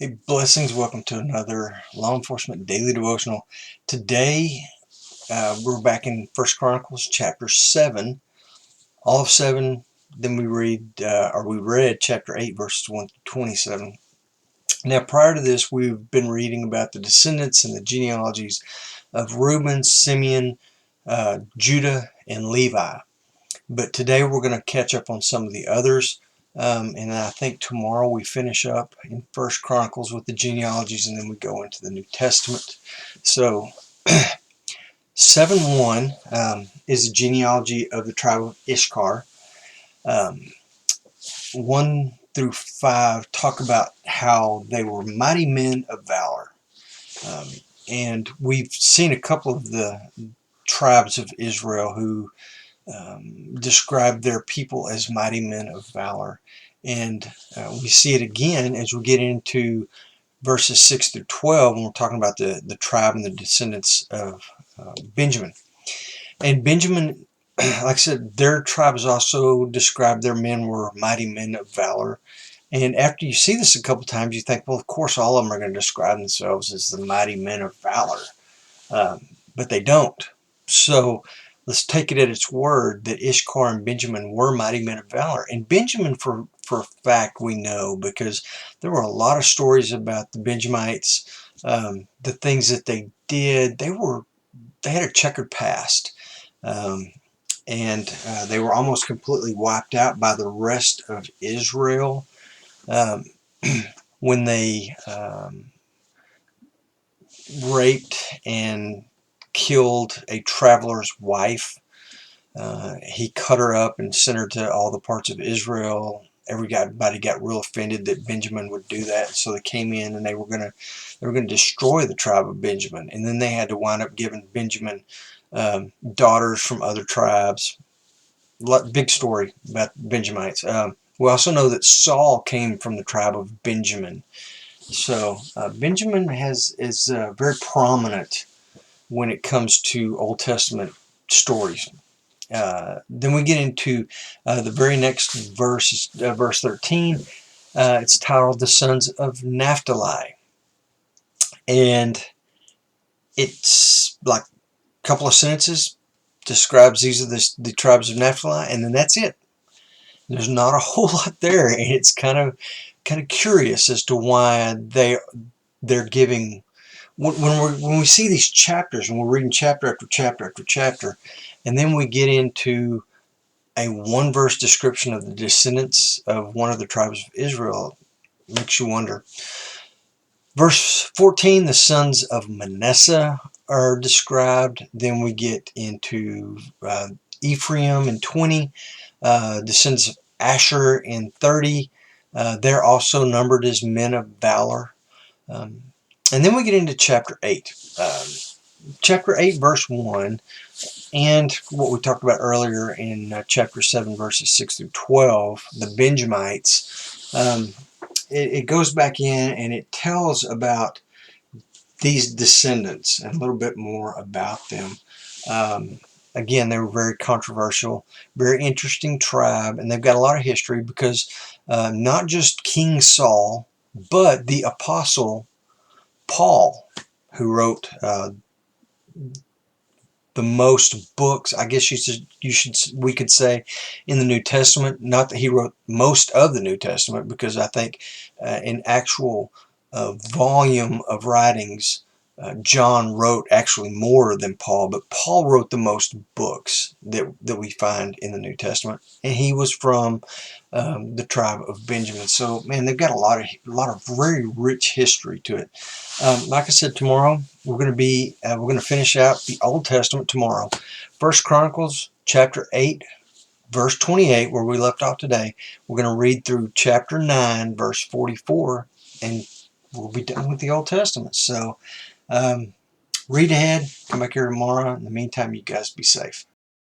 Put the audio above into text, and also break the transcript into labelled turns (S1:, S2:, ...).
S1: Hey, blessings. Welcome to another Law Enforcement Daily Devotional. Today, we're back in First Chronicles chapter 7. All of 7, then we read chapter 8, verses 1 to 27. Now, prior to this, we've been reading about the descendants and the genealogies of Reuben, Simeon, Judah, and Levi. But today we're going to catch up on some of the others. And I think tomorrow we finish up in First Chronicles with the genealogies, and then we go into the New Testament. So 7:1 is the genealogy of the tribe of Issachar. 1 through 5 talk about how they were mighty men of valor. And we've seen a couple of the tribes of Israel who describe their people as mighty men of valor. And we see it again as we get into verses 6 through 12 when we're talking about the tribe and the descendants of Benjamin. And Benjamin, like I said, their tribes also described their men were mighty men of valor. And after you see this a couple times, you think, well, of course, all of them are going to describe themselves as the mighty men of valor. But they don't. So let's take it at its word that Issachar and Benjamin were mighty men of valor. And Benjamin, for a fact, we know because there were a lot of stories about the Benjamites, the things that they did. They had a checkered past, and they were almost completely wiped out by the rest of Israel when they raped and killed a traveler's wife. He cut her up and sent her to all the parts of Israel. Everybody got real offended that Benjamin would do that, so they came in and they were going to destroy the tribe of Benjamin. And then they had to wind up giving Benjamin daughters from other tribes. Big story about Benjamites. We also know that Saul came from the tribe of Benjamin. So Benjamin is very prominent when it comes to Old Testament stories. Then we get into the very next verse, verse 13. It's titled "The Sons of Naphtali," and it's like a couple of sentences describes these are the tribes of Naphtali, and then that's it. There's not a whole lot there, and it's kind of curious as to why they're giving. When we see these chapters and we're reading chapter after chapter after chapter, and then we get into a one-verse description of the descendants of one of the tribes of Israel, it makes you wonder. Verse 14, the sons of Manasseh are described. Then we get into Ephraim in 20, descendants of Asher in 30. They're also numbered as men of valor. And then we get into chapter 8. Chapter 8, verse 1, and what we talked about earlier in chapter 7, verses 6 through 12, the Benjamites. It goes back in and it tells about these descendants and a little bit more about them. Again, they were very controversial, very interesting tribe, and they've got a lot of history because not just King Saul, but the apostle Paul, who wrote the most books, I guess we could say, in the New Testament. Not that he wrote most of the New Testament, because I think in actual volume of writings, John wrote actually more than Paul, but Paul wrote the most books that we find in the New Testament, and he was from the tribe of Benjamin. So, man, they've got a lot of very rich history to it. Like I said, tomorrow we're going to finish out the Old Testament tomorrow. First Chronicles chapter 8, verse 28, where we left off today. We're going to read through chapter 9, verse 44, and we'll be done with the Old Testament. So read ahead, come back here tomorrow. In the meantime, you guys be safe.